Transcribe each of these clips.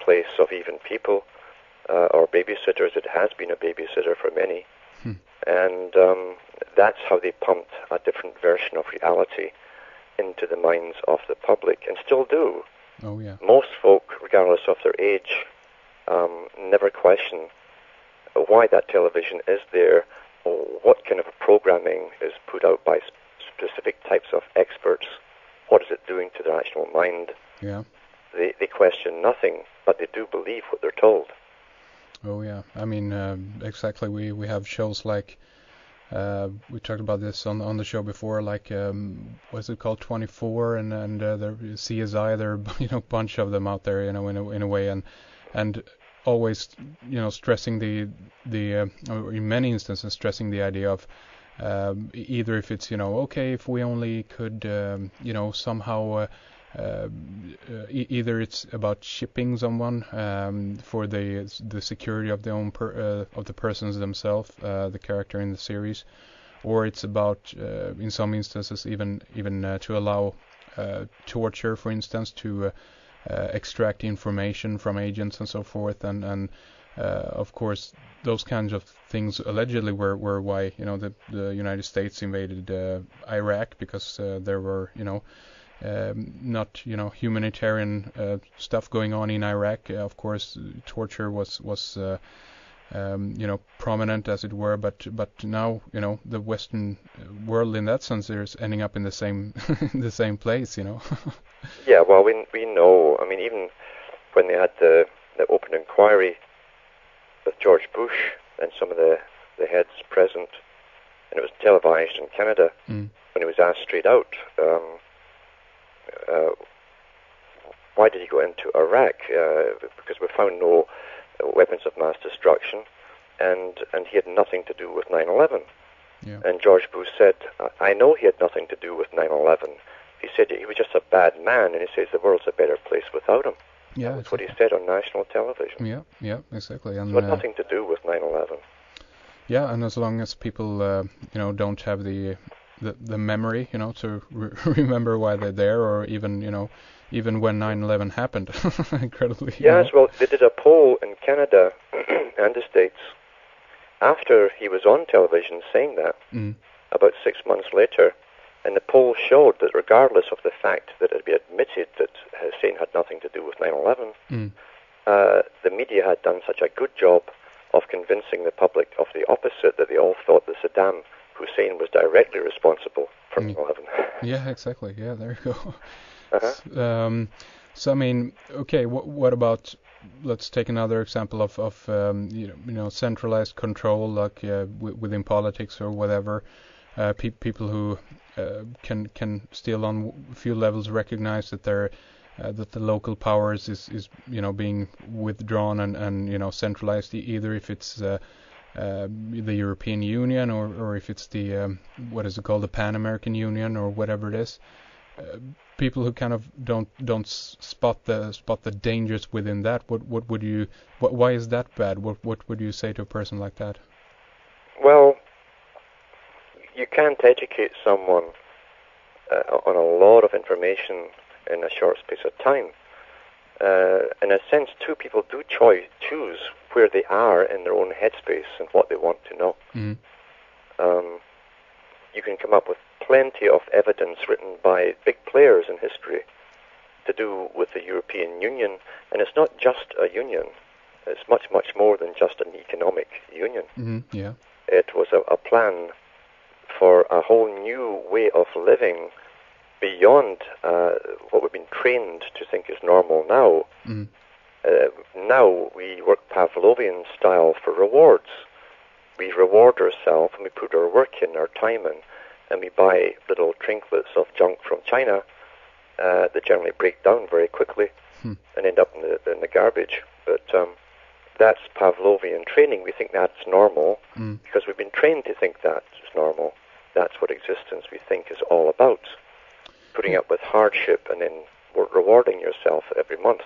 place of even people or babysitters. It has been a babysitter for many. And that's how they pumped a different version of reality into the minds of the public, and still do. Oh, yeah. Most folk, regardless of their age, never question why that television is there, or what kind of programming is put out by specific types of experts. What is it doing to their actual mind? Yeah. They question nothing, but they do believe what they're told. Oh, yeah. I mean, exactly. We have shows like, we talked about this on the show before, like, what's it called, 24, and there CSI, there are, a bunch of them out there, in a way, and always, stressing or in many instances, stressing the idea of, either if it's, okay, if we only could, somehow, either it's about shipping someone for the security of of the persons themselves, the character in the series, or it's about in some instances even to allow torture, for instance, to extract information from agents and so forth, and of course those kinds of things allegedly were why the United States invaded Iraq, because there were not humanitarian stuff going on in Iraq. Of course, torture was prominent, as it were, but now the Western world in that sense is ending up in the same the same place. Yeah, well, we know. I mean, even when they had the open inquiry with George Bush and some of the heads present, and it was televised in Canada, when he was asked straight out, why did he go into Iraq? Because we found no weapons of mass destruction, and he had nothing to do with 9/11. Yeah. And George Bush said, I know he had nothing to do with 9/11. He said he was just a bad man, and he says the world's a better place without him. Yeah, that's what he said on national television. Yeah, exactly. And it had nothing to do with 9/11. Yeah, and as long as people, don't have the memory, to remember why they're there, or even, even when 9/11 happened, incredibly. Yes, well, they did a poll in Canada and the States after he was on television saying that, about 6 months later, and the poll showed that regardless of the fact that it had been admitted that Hussein had nothing to do with 9/11, the media had done such a good job of convincing the public of the opposite, that they all thought that Saddam Hussein was directly responsible for 9/11. Yeah, exactly. Yeah, there you go. So I mean, okay, what about? Let's take another example of centralized control, like within politics or whatever. People who can still on a few levels recognize that that the local powers is being withdrawn and centralized, either if it's the European Union or if it's the what is it called, the Pan American Union or whatever it is. People who kind of don't spot the dangers within that. Why is that bad? What would you say to a person like that? Well, you can't educate someone on a lot of information in a short space of time. In a sense, too, people do choose where they are in their own headspace and what they want to know. You can come up with plenty of evidence written by big players in history to do with the European Union, and it's not just a union. It's much, much more than just an economic union. Yeah. It was a plan for a whole new way of living beyond what we've been trained to think is normal now. Now we work Pavlovian style for rewards. We reward ourselves and we put our work in, our time in, and we buy little trinkets of junk from China that generally break down very quickly and end up in the garbage. But that's Pavlovian training. We think that's normal because we've been trained to think that's normal. That's what existence, we think, is all about. Putting up with hardship and then rewarding yourself every month.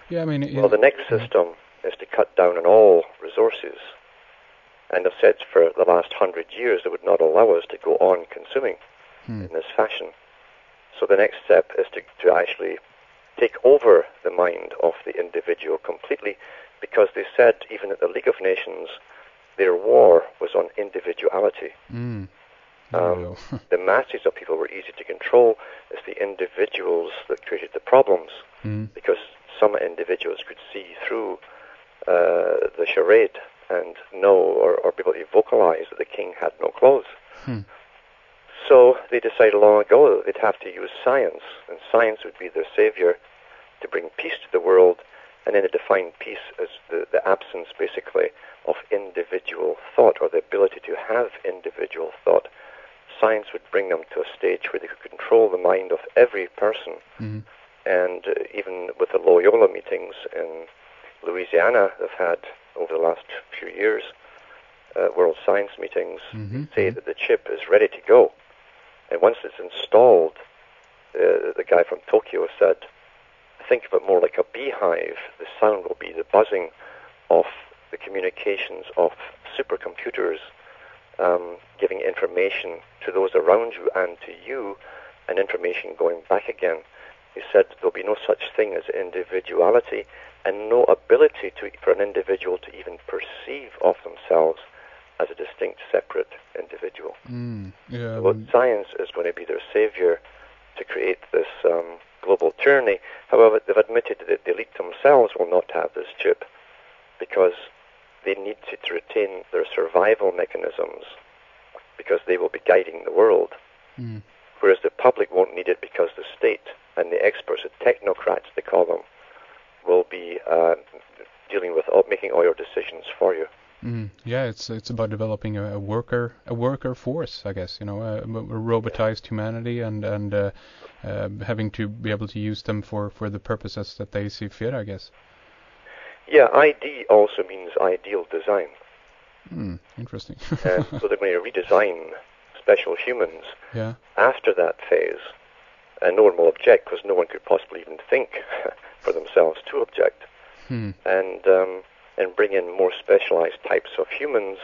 Yeah, I mean... Well, the next system is to cut down on all resources. And I've said for the last 100 years they would not allow us to go on consuming in this fashion. So the next step is to actually take over the mind of the individual completely, because they said even at the League of Nations, their war was on individuality. The masses of people were easy to control. It's the individuals that created the problems, because some individuals could see through the charade and know or be able to vocalize that the king had no clothes. So they decided long ago that they'd have to use science, and science would be their savior to bring peace to the world, and then they defined peace as the absence, basically, of individual thought, or the ability to have individual thought. Science would bring them to a stage where they could control the mind of every person. And even with the Loyola meetings in Louisiana they've had over the last few years, World Science meetings, say that the chip is ready to go. And once it's installed, the guy from Tokyo said, think of it more like a beehive. The sound will be the buzzing of the communications of supercomputers, giving information to those around you and to you, and information going back again. He said there'll be no such thing as individuality, and no ability for an individual to even perceive of themselves as a distinct, separate individual. So science is going to be their savior to create this global tyranny. However, they've admitted that the elite themselves will not have this chip, because they need to retain their survival mechanisms, because they will be guiding the world. Whereas the public won't need it, because the state and the experts, the technocrats they call them, will be dealing with making all your decisions for you. Yeah, it's about developing a worker force, I guess. A robotized humanity, and having to be able to use them for the purposes that they see fit, I guess. Yeah, ID also means ideal design. Interesting. And so they're going to redesign special humans after that phase, and no one will object, because no one could possibly even think for themselves to object. And bring in more specialized types of humans,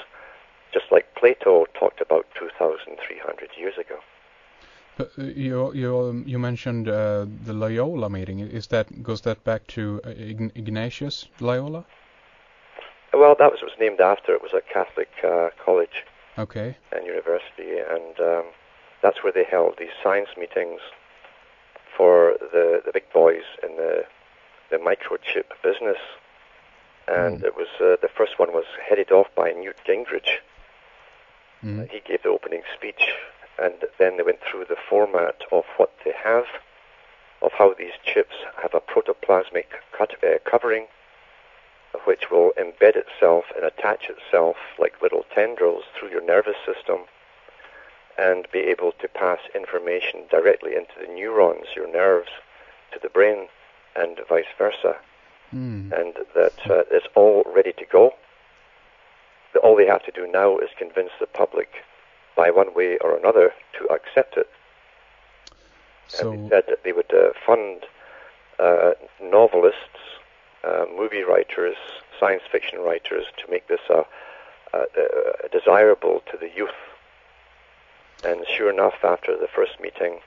just like Plato talked about 2,300 years ago. But you mentioned the Loyola meeting. Goes that back to Ignatius Loyola? Well, that was named after. It was a Catholic college and university, and that's where they held these science meetings for the big boys in the microchip business. And it was the first one was headed off by Newt Gingrich. He gave the opening speech, and then they went through the format of what they have, of how these chips have a protoplasmic covering, which will embed itself and attach itself like little tendrils through your nervous system, and be able to pass information directly into the neurons, your nerves, to the brain, and vice versa. And that it's all ready to go. All they have to do now is convince the public, by one way or another, to accept it. So, and they said that they would fund novelists, movie writers, science fiction writers, to make this desirable to the youth. And sure enough, after the first meeting,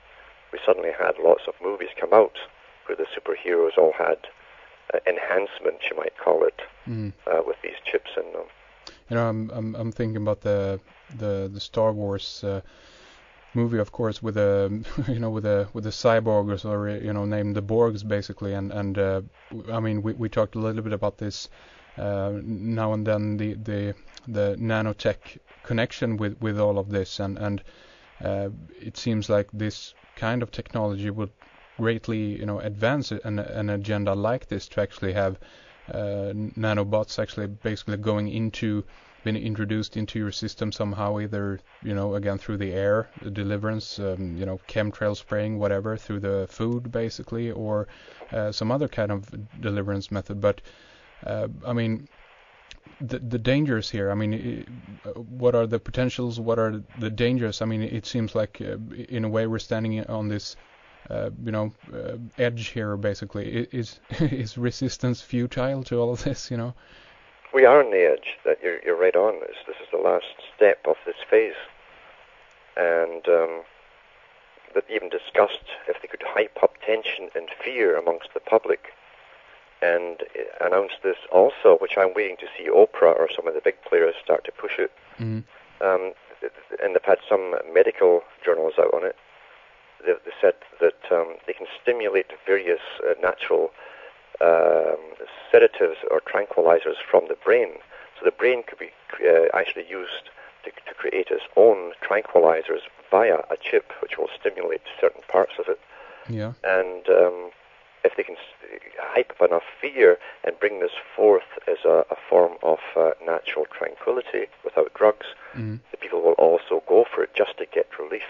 we suddenly had lots of movies come out where the superheroes all had enhancement, you might call it, with these chips in them. I'm thinking about the Star Wars movie, of course, with the with the cyborgs, or named the Borgs, basically, and I mean we talked a little bit about this now and then, the nanotech connection with all of this, and it seems like this kind of technology would greatly advance an agenda like this, to actually have nanobots actually basically being introduced into your system somehow, either again through the air, the deliverance, chemtrail spraying, whatever, through the food basically, or some other kind of deliverance method. But I mean, the dangers here, I mean, what are the potentials, what are the dangers? I mean, it seems like in a way we're standing on this edge here, basically. Is resistance futile to all of this, We are on the edge. That you're right on. This is the last step of this phase, and that even discussed if they could hype up tension and fear amongst the public, and announced this also, which I'm waiting to see Oprah or some of the big players start to push it. Mm. And they've had some medical journals out on it. They said that they can stimulate various natural sedatives or tranquilizers from the brain. So the brain could be actually used to create its own tranquilizers via a chip, which will stimulate certain parts of it. Yeah. And if they can hype up enough fear and bring this forth as a form of natural tranquility without drugs, the people will also go for it just to get relief.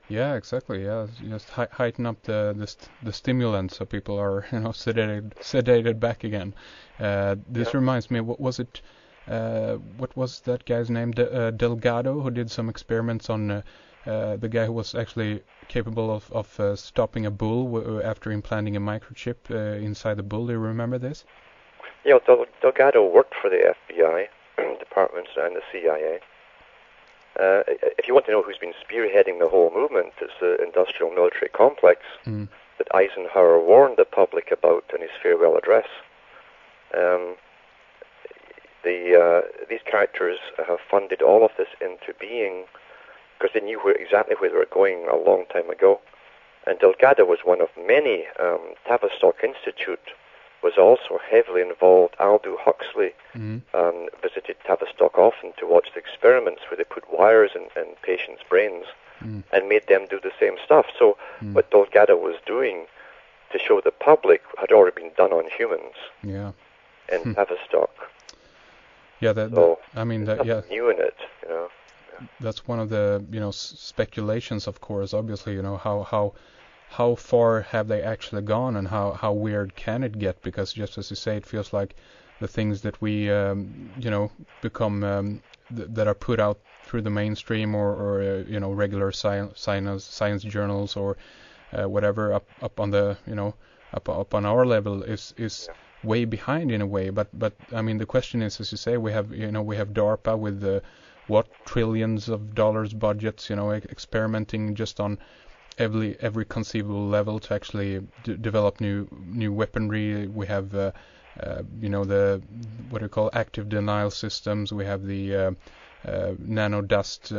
Yeah, exactly. Yeah, just heighten up the stimulant so people are sedated back again. This reminds me. What was it? What was that guy's name? Delgado, who did some experiments on the guy who was actually capable of stopping a bull after implanting a microchip inside the bull. Do you remember this? Yeah, Delgado worked for the FBI departments and the CIA. If you want to know who's been spearheading the whole movement, it's the industrial military complex that Eisenhower warned the public about in his farewell address. These characters have funded all of this into being because they knew exactly where they were going a long time ago. And Delgado was one of many. Tavistock Institute was also heavily involved. Aldous Huxley visited Tavistock often to watch the experiments where they put wires in patients' brains and made them do the same stuff. So what Delgado was doing to show the public had already been done on humans in Tavistock. Yeah, nothing new in it, That's one of the speculations, of course. Obviously, how far have they actually gone, and how weird can it get? Because just as you say, it feels like the things that we become that are put out through the mainstream or regular science journals or whatever up on the up on our level is way behind in a way. But I mean, the question is, as you say, we have DARPA with what trillions of dollars budgets, experimenting just on every conceivable level to actually develop new weaponry. We have the what do you call active denial systems. We have the nano dust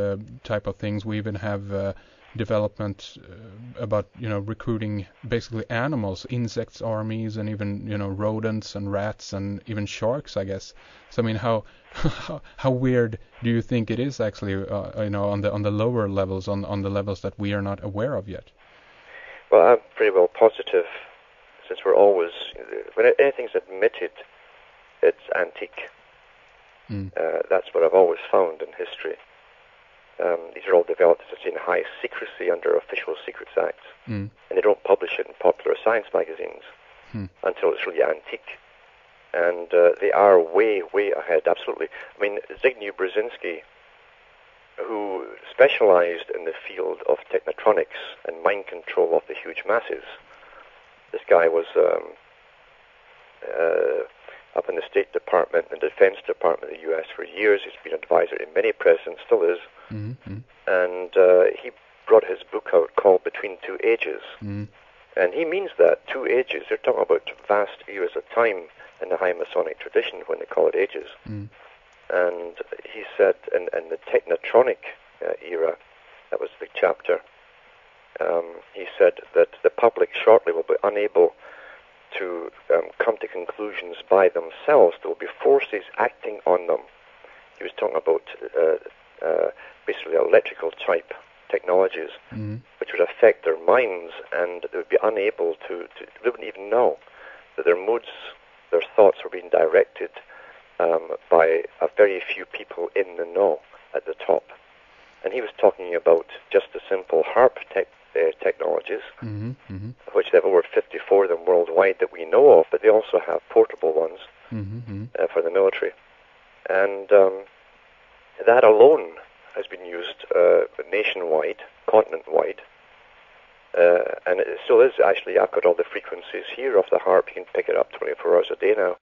type of things. We even have development about recruiting basically animals, insects armies, and even rodents and rats and even sharks, I guess. So I mean, how weird do you think it is actually on the lower levels, on the levels that we are not aware of yet? Well, I'm pretty well positive, since we're always, when anything's admitted, it's antique. That's what I've always found in history. These are all developed, as I say, in high secrecy under Official Secrets Acts, and they don't publish it in popular science magazines until it's really antique. And they are way, way ahead, absolutely. I mean, Zbigniew Brzezinski, who specialized in the field of technotronics and mind control of the huge masses, this guy was up in the State Department and the Defense Department of the U.S. for years. He's been an advisor to many presidents, still is. And he brought his book out called Between Two Ages. And he means that, two ages. They're talking about vast eras of time in the high Masonic tradition when they call it ages. And he said in the technotronic era, that was the chapter, he said that the public shortly will be unable to come to conclusions by themselves. There will be forces acting on them. He was talking about basically electrical type technologies, which would affect their minds, and they would be unable to they wouldn't even know that their moods, their thoughts were being directed by a very few people in the know at the top. And he was talking about just the simple HARP technologies, which they have over 54 of them worldwide that we know of, but they also have portable ones for the military. And that alone has been used nationwide, continent-wide, and it still is actually. I've got all the frequencies here of the HARP. You can pick it up 24 hours a day now.